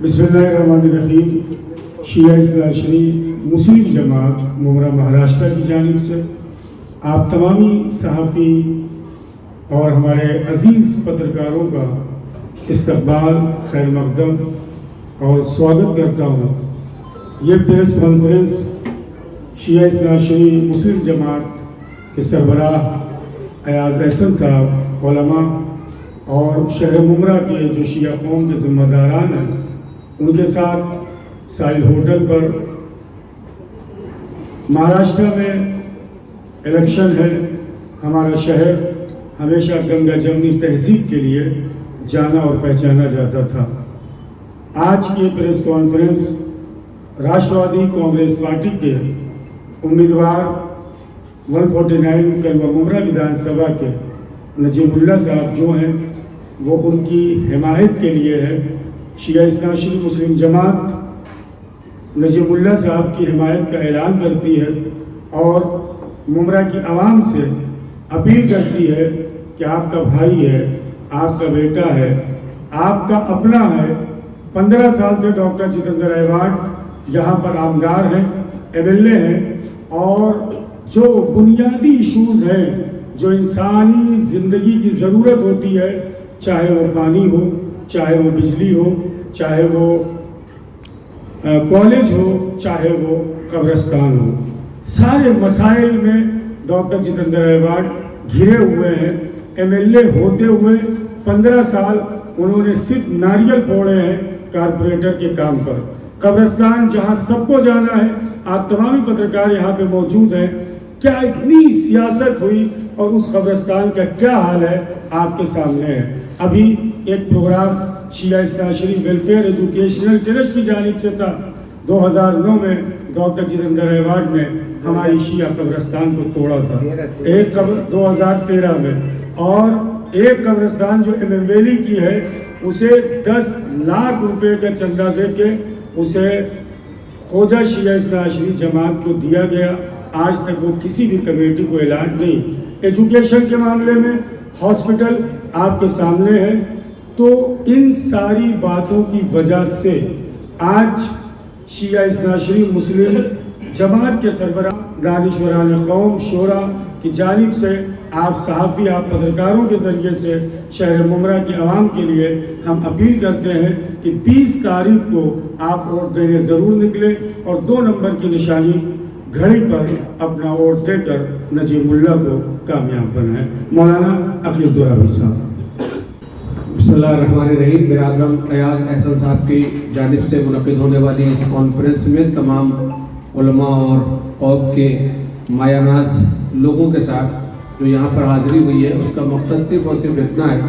بسم اللہ الرحمن الرحیم۔ شیعہ اصلاح شریف مسلم جماعت ممرا مہاراشٹر کی جانب سے آپ تمامی صحافی اور ہمارے عزیز پترکاروں کا استقبال، خیر مقدم اور سواگت کرتا ہوں۔ یہ پریس کانفرنس شیعہ اصلاح شریف مسلم جماعت کے سربراہ ایاز احسن صاحب، علماء اور شہر ممرا کے جو شیعہ قوم کے ذمہ داران ہیں ان کے ساتھ ساحل ہوٹل پر مہاراشٹر میں الیکشن ہے۔ ہمارا شہر ہمیشہ گنگا جمنی تہذیب کے لیے جانا اور پہچانا جاتا تھا۔ آج کی پریس کانفرنس راشٹروادی کانگریس پارٹی کے امیدوار 149 کلوہ ممرا ودھان سبھا کے نجیب اللہ صاحب جو ہیں وہ ان کی حمایت کے لیے ہے۔ شیعہ اصلاح شریف مسلم جماعت نجیب اللہ صاحب کی حمایت کا اعلان کرتی ہے اور ممرا کی عوام سے اپیل کرتی ہے کہ آپ کا بھائی ہے، آپ کا بیٹا ہے، آپ کا اپنا ہے۔ 15 سال سے ڈاکٹر جتیندر ایوارڈ یہاں پر آمدار ہیں، MLA ہیں، اور جو بنیادی ایشوز ہیں جو انسانی زندگی کی ضرورت ہوتی ہے، چاہے وہ پانی ہو، چاہے وہ بجلی ہو، چاہے وہ کالج ہو، چاہے وہ قبرستان ہو، سارے مسائل میں ڈاکٹر جتیندر ایوارڈ گھرے ہوئے ہیں۔ MLA ہوتے ہوئے 15 سال انہوں نے صرف ناریل پھوڑے ہیں کارپوریٹر کے کام پر۔ قبرستان جہاں سب کو جانا ہے، آپ تمامی پترکار یہاں پہ موجود ہیں، کیا اتنی سیاست ہوئی اور اس قبرستان کا کیا حال ہے آپ کے سامنے ہے۔ ابھی ایک پروگرام شیعہ اصلاح شریف ویلفیئر ایجوکیشنل ٹرسٹ کی جانب سے تھا۔ 2009 میں ڈاکٹر جتیندر ایوارڈ نے ہماری شیعہ قبرستان کو توڑا تھا، ایک قبر 2013 میں، اور ایک قبرستان جو MM ویلی کی ہے اسے 10 لاکھ روپے کا چندہ دے کے اسے خوجہ شیعہ اصلاح شریف جماعت کو دیا گیا۔ آج تک وہ کسی بھی کمیٹی کو اعلان نہیں۔ ایجوکیشن کے معاملے میں ہاسپٹل آپ کے سامنے ہے۔ تو ان ساری باتوں کی وجہ سے آج شیعہ اصلاح شریف مسلم جماعت کے سربراہ دانشوران قوم شورا کی جانب سے آپ صحافی، آپ پترکاروں کے ذریعے سے شہر ممرا کی عوام کے لیے ہم اپیل کرتے ہیں کہ 20 تاریخ کو آپ ووٹ دینے ضرور نکلیں اور 2 نمبر کی نشانی گھڑی پر اپنا ووٹ دے کر نجیب اللہ کو کامیاب بنائیں۔ مولانا عقیل الدورابی صاحب۔ بسم اللہ الرحمن الرحیم۔ برادرم ایاز احسن صاحب کی جانب سے منعقد ہونے والی اس کانفرنس میں تمام علماء اور قوم کے مایہ ناز لوگوں کے ساتھ جو یہاں پر حاضری ہوئی ہے، اس کا مقصد صرف اور صرف اتنا ہے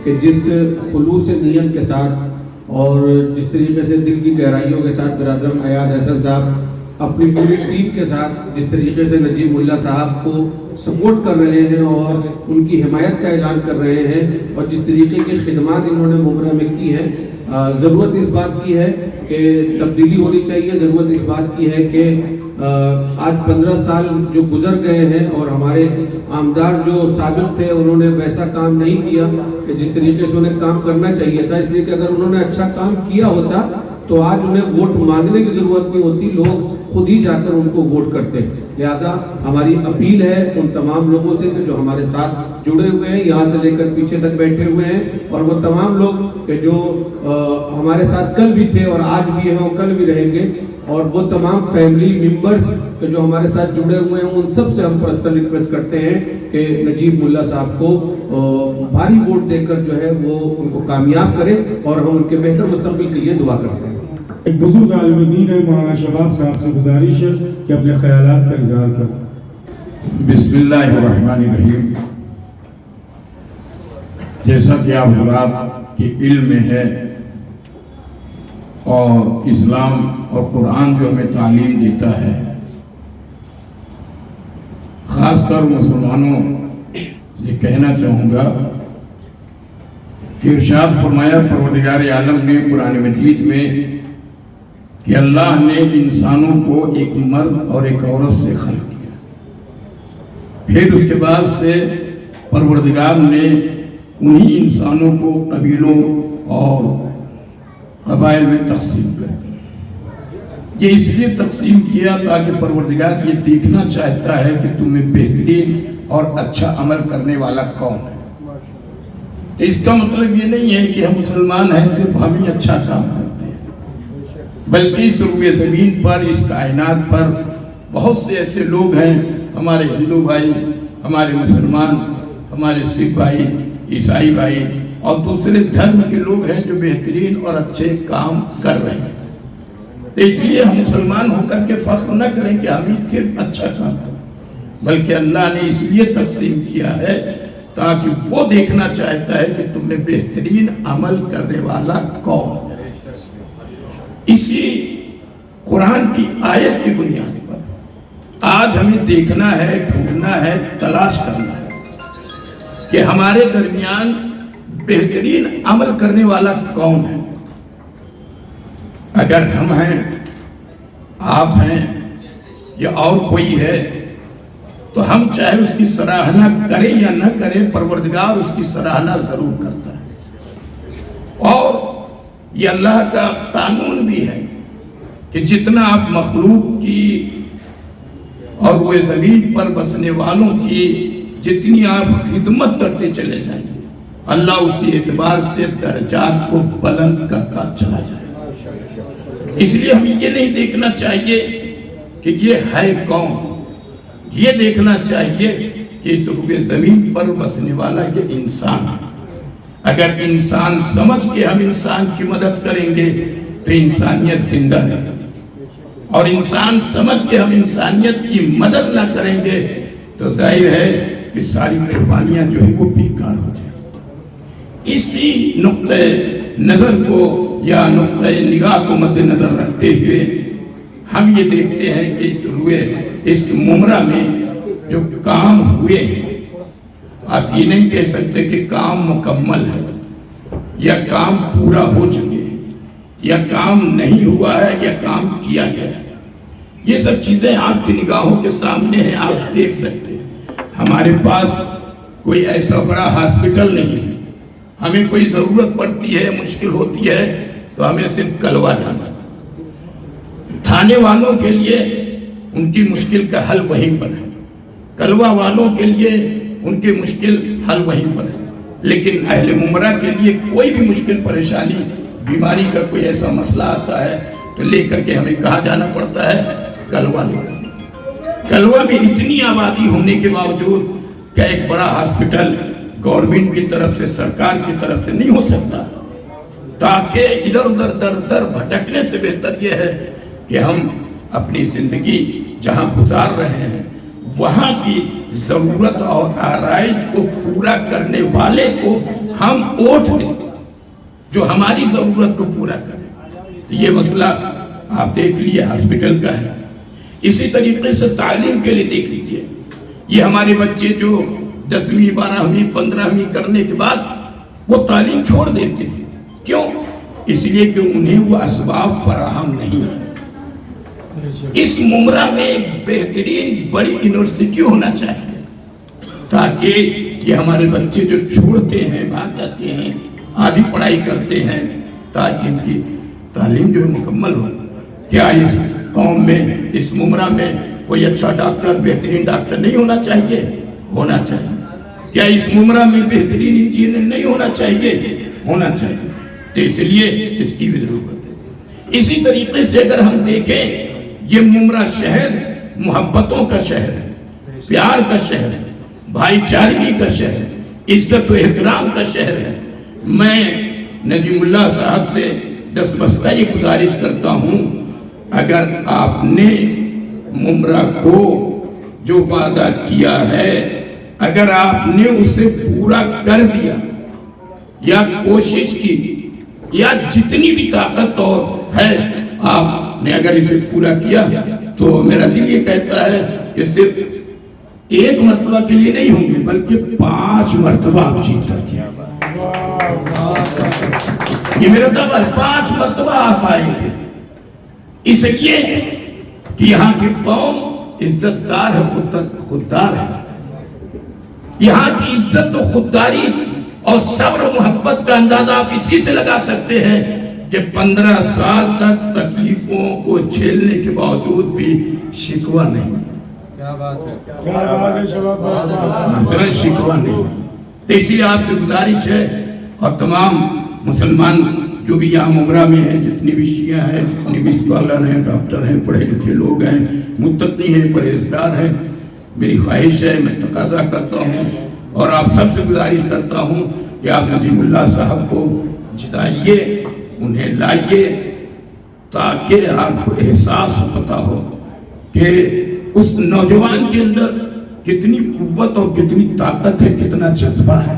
کہ جس خلوص نیت کے ساتھ اور جس طریقے سے دل کی گہرائیوں کے ساتھ برادرم ایاز احسن صاحب اپنی پوری ٹیم کے ساتھ جس طریقے سے نجیب اللہ صاحب کو سپورٹ کر رہے ہیں اور ان کی حمایت کا اعلان کر رہے ہیں، اور جس طریقے کی خدمات انہوں نے ممرا میں کی ہیں، ضرورت اس بات کی ہے کہ تبدیلی ہونی چاہیے۔ ضرورت اس بات کی ہے کہ آج 15 سال جو گزر گئے ہیں اور ہمارے آمدار جو سابق تھے انہوں نے ویسا کام نہیں کیا کہ جس طریقے سے انہیں کام کرنا چاہیے تھا، اس لیے کہ اگر انہوں نے اچھا کام کیا ہوتا تو آج انہیں ووٹ مانگنے کی ضرورت نہیں ہوتی، لوگ خود ہی جا کر ان کو ووٹ کرتے۔ لہٰذا ہماری اپیل ہے ان تمام لوگوں سے جو ہمارے ساتھ جڑے ہوئے ہیں، یہاں سے لے کر پیچھے تک بیٹھے ہوئے ہیں، اور وہ تمام لوگ کہ جو ہمارے ساتھ کل بھی تھے اور آج بھی ہیں اور کل بھی رہیں گے، اور وہ تمام فیملی ممبرز کہ جو ہمارے ساتھ جڑے ہوئے ہیں، ان سب سے ہم پرسنل ریکویسٹ کرتے ہیں کہ نجیب اللہ صاحب کو بھاری ووٹ دے کر جو ہے وہ ان کو کامیاب کریں، اور ہم ان کے بہتر مستقبل کے لیے دعا کرتے ہیں۔ ایک بزرگ عالم دین ہے، مولانا شباب صاحب سے گزارش ہے کہ اپنے خیالات کا اظہار کریں۔ بسم اللہ الرحمن الرحیم۔ جیسا کہ آپ حضرات کے علم میں ہے اور اسلام اور قرآن جو ہمیں تعلیم دیتا ہے، خاص کر مسلمانوں سے کہنا چاہوں گا کہ ارشاد فرمایا پروردگار عالم نے قرآن مجید میں کہ اللہ نے انسانوں کو ایک مرد اور ایک عورت سے خلق کیا، پھر اس کے بعد سے پروردگار نے انہی انسانوں کو قبیلوں اور قبائل میں تقسیم کر دیا۔ یہ اس لیے تقسیم کیا تاکہ پروردگار یہ دیکھنا چاہتا ہے کہ تمہیں بہترین اور اچھا عمل کرنے والا کون ہے۔ تو اس کا مطلب یہ نہیں ہے کہ ہم مسلمان ہیں صرف ہم ہی اچھا کام کرتے ہیں، بلکہ اس روئے زمین پر، اس کائنات پر بہت سے ایسے لوگ ہیں، ہمارے ہندو بھائی، ہمارے مسلمان، ہمارے سکھ بھائی، عیسائی بھائی اور دوسرے دھرم کے لوگ ہیں جو بہترین اور اچھے کام کر رہے ہیں۔ تو اس لیے ہم مسلمان ہو کر کے فخر نہ کریں کہ ہم ہی صرف اچھا کام کریں، بلکہ اللہ نے اس لیے تقسیم کیا ہے تاکہ وہ دیکھنا چاہتا ہے کہ تم میں بہترین عمل کرنے والا کون ہے۔ اسی قرآن کی آیت کی بنیاد پر آج ہمیں دیکھنا ہے، ڈھونڈنا ہے، تلاش کرنا ہے کہ ہمارے درمیان بہترین عمل کرنے والا کون ہے۔ اگر ہم ہیں، آپ ہیں یا اور کوئی ہے تو ہم چاہے اس کی سراہنا کریں یا نہ کریں، پروردگار اس کی سراہنا ضرور کرتا ہے۔ اور یہ اللہ کا قانون بھی ہے کہ جتنا آپ مخلوق کی اور وہ زمین پر بسنے والوں کی جتنی آپ خدمت کرتے چلے جائیں گے، اللہ اسی اعتبار سے درجات کو بلند کرتا چلا جائے۔ اس لیے ہمیں یہ نہیں دیکھنا چاہیے کہ یہ ہے کون، یہ دیکھنا چاہیے کہ اس روئے زمین پر بسنے والا یہ انسان ہے۔ اگر انسان سمجھ کے ہم انسان کی مدد کریں گے تو انسانیت زندہ رہے گی، اور انسان سمجھ کے ہم انسانیت کی مدد نہ کریں گے تو ظاہر ہے کہ ساری قربانیاں جو ہیں وہ بیکار ہو جائیں۔ اسی نقطۂ نظر کو یا نقطۂ نگاہ کو مد نظر رکھتے ہوئے ہم یہ دیکھتے ہیں کہ اس ممرہ میں جو کام ہوئے ہیں، آپ یہ نہیں کہہ سکتے کہ کام مکمل ہے یا کام پورا ہو چکے ہیں یا کام نہیں ہوا ہے یا کام کیا گیا ہے۔ یہ سب چیزیں آپ کی نگاہوں کے سامنے ہیں، آپ دیکھ سکتے ہیں۔ ہمارے پاس کوئی ایسا بڑا ہاسپٹل نہیں ہے، ہمیں کوئی ضرورت پڑتی ہے، مشکل ہوتی ہے تو ہمیں صرف کلوا جانا ہے۔ تھانے والوں کے لیے ان کی مشکل کا حل وہیں پر ہے، کلوا والوں کے لیے ان کی مشکل حل وہیں پر ہے، لیکن اہل ممرہ کے لیے کوئی بھی مشکل پریشانی، بیماری کا کوئی ایسا مسئلہ آتا ہے تو لے کر کے ہمیں کہاں جانا پڑتا ہے؟ کلوا لے کر۔ کلوا میں اتنی آبادی ہونے کے باوجود کیا ایک بڑا ہاسپٹل گورنمنٹ کی طرف سے، سرکار کی طرف سے نہیں ہو سکتا؟ تاکہ ادھر ادھر در در بھٹکنے سے بہتر یہ ہے کہ ہم اپنی زندگی جہاں گزار رہے ہیں وہاں کی ضرورت اور آرائش کو پورا کرنے والے کو ہم ووٹ دیں جو ہماری ضرورت کو پورا کرے۔ یہ مسئلہ آپ دیکھ لیجیے ہاسپٹل کا ہے۔ اسی طریقے سے تعلیم کے لیے دیکھ لیجیے، یہ ہمارے بچے جو 10ویں 12ویں 15ویں کرنے کے بعد وہ تعلیم چھوڑ دیتے ہیں، کیوں؟ اس لیے کہ انہیں وہ اسباب فراہم نہیں ہے۔ اس ممرہ میں ایک بہترین بڑی یونیورسٹی ہونا چاہیے تاکہ یہ ہمارے بچے جو چھوڑتے ہیں، بھاگ جاتے ہیں، آدھی پڑھائی کرتے ہیں، تاکہ ان کی تعلیم جو ہے مکمل ہو۔ کیا اس قوم میں، اس ممرہ میں کوئی اچھا ڈاکٹر، بہترین ڈاکٹر نہیں ہونا چاہیے؟ ہونا چاہیے۔ کیا اس ممرہ میں بہترین انجینئر نہیں ہونا چاہیے؟ ہونا چاہیے۔ تو اس لیے اس کی بھی ضرورت ہے۔ اسی طریقے سے اگر ہم دیکھیں، یہ ممرہ شہر محبتوں کا شہر ہے، پیار کا شہر ہے، بھائی چارگی کا شہر ہے، عزت و احترام کا شہر ہے۔ میں نجم اللہ صاحب سے دستبستہ یہ گزارش کرتا ہوں، اگر آپ نے ممرہ کو جو وعدہ کیا ہے، اگر آپ نے اسے پورا کر دیا یا کوشش کی یا جتنی بھی طاقت اور ہے آپ نے اگر اسے پورا کیا تو میرا دل یہ کہتا ہے کہ صرف ایک مرتبہ کے لیے نہیں ہوں گے بلکہ 5 مرتبہ آپ جیت کر کیا۔ یہ میرا دعویٰ ہے، 5 مرتبہ آپ آئیں گے، اس لیے کہ یہاں کی قوم عزت دار ہے، خوددار ہے۔ یہاں کی عزت و خودداری اور صبر و محبت کا اندازہ آپ اسی سے لگا سکتے ہیں کہ 15 سال تک تکلیفوں کو جھیلنے کے باوجود بھی شکوہ نہیں، کیا بات ہے، کیا بات ہے شباب، شکوہ نہیں۔ تو اسی لیے آپ سے گزارش ہے، اور تمام مسلمان جو بھی یہاں ممرہ میں ہیں، جتنی بھی شیعہ ہیں، جتنی بھی اسکالر ہیں، ڈاکٹر ہیں، پڑھے لکھے لوگ ہیں، متقی ہیں، پرہیزگار ہیں، میری خواہش ہے، میں تقاضا کرتا ہوں اور آپ سب سے گزارش کرتا ہوں کہ آپ ندیم اللہ صاحب کو جتائیے، انہیں لائیے، تاکہ آپ کو احساس پتا ہو کہ اس نوجوان کے اندر کتنی قوت اور کتنی طاقت ہے، کتنا جذبہ ہے۔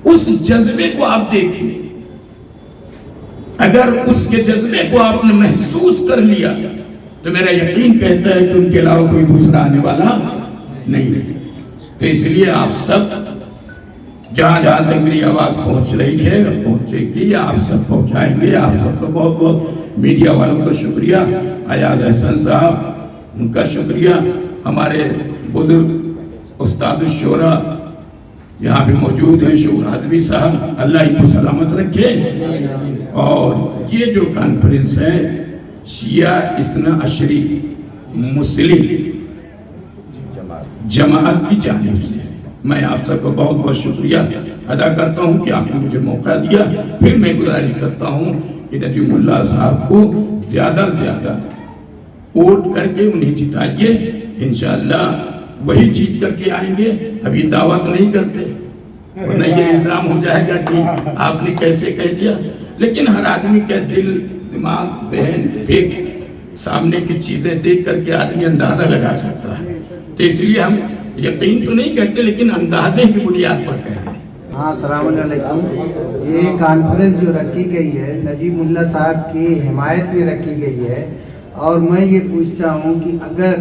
اس جذبے کو آپ دیکھیں، اگر اس کے جذبے کو آپ نے محسوس کر لیا تو میرا یقین کہتا ہے کہ ان کے علاوہ کوئی دوسرا آنے والا نہیں ہے۔ تو اس لیے آپ سب جہاں جہاں تک میری آواز پہنچ رہی ہے، پہنچے گی، آپ سب پہنچائیں گے۔ آپ سب کو بہت بہت میڈیا والوں کا شکریہ، ایاز احسن صاحب ان کا شکریہ، ہمارے بزرگ استاد الشورا یہاں بھی موجود ہیں، شعور آدمی صاحب، اللہ ان کو سلامت رکھے۔ اور یہ جو کانفرنس ہے شیعہ اثنا عشری مسلم جماعت کی جانب سے، میں آپ سب کو بہت بہت شکریہ ادا کرتا ہوں کہ آپ نے مجھے موقع دیا۔ پھر میں گزارش کرتا ہوں کہ ندیم اللہ صاحب کو زیادہ سے زیادہ ووٹ کر کے انہیں جتائیے، انشاءاللہ وہی جیت کر کے آئیں گے۔ ابھی دعوت نہیں کرتے ورنہ یہ الزام ہو جائے گا کہ آپ نے کیسے کہہ دیا، لیکن ہر آدمی کا دل، دماغ، ذہن، فکر، سامنے کی چیزیں دیکھ کر کے آدمی اندازہ لگا سکتا ہے۔ تو اس لیے ہم یقین تو نہیں کہتے لیکن اندازے کی بنیاد پر کہہ رہے ہیں۔ ہاں، السلام علیکم۔ یہ کانفرنس جو رکھی گئی ہے نجیب اللہ صاحب کی حمایت میں رکھی گئی ہے، اور میں یہ پوچھتا ہوں کہ اگر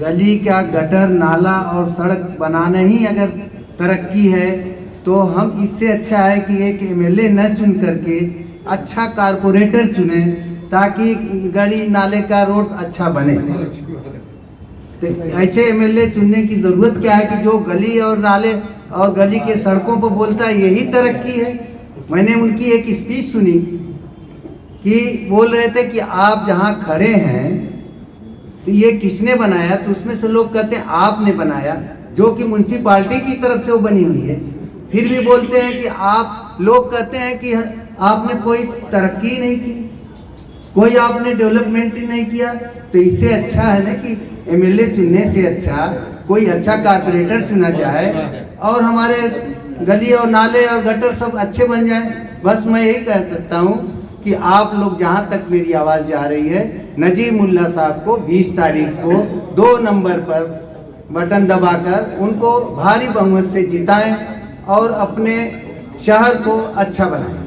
گلی کا گٹر، نالا اور سڑک بنانا ہی اگر ترقی ہے تو ہم اس سے اچھا ہے کہ ایک ایم ایل اے نہ چن کر کے اچھا کارپوریٹر چنیں تاکہ گلی نالے کا روڈ اچھا بنے۔ تو ایسے ایم ایل اے چننے کی ضرورت کیا ہے کہ جو گلی اور نالے اور گلی کے سڑکوں پر بولتا ہے یہی ترقی ہے۔ میں نے ان کی ایک اسپیچ سنی کہ بول رہے تھے کہ آپ جہاں کھڑے ہیں تو یہ کس نے بنایا، تو اس میں سے لوگ کہتے ہیں آپ نے بنایا، جو کہ منسپالٹی کی طرف سے وہ بنی ہوئی ہے۔ پھر بھی بولتے ہیں کہ آپ، لوگ کہتے ہیں کہ آپ نے کوئی ترقی نہیں کی، کوئی آپ نے ڈیولپمنٹ نہیں کیا۔ تو اس سے اچھا ہے نا کہ ایم ایل اے چننے سے اچھا کوئی اچھا کارپوریٹر چنا جائے اور ہمارے گلی اور نالے اور گٹر سب اچھے بن جائیں۔ بس میں یہی کہہ سکتا ہوں کہ آپ لوگ جہاں تک میری آواز جا رہی ہے، نجیب اللہ صاحب کو 20 تاریخ کو 2 نمبر پر بٹن دبا کر ان کو بھاری بہمت سے جتائیں اور اپنے شہر کو اچھا بنائیں۔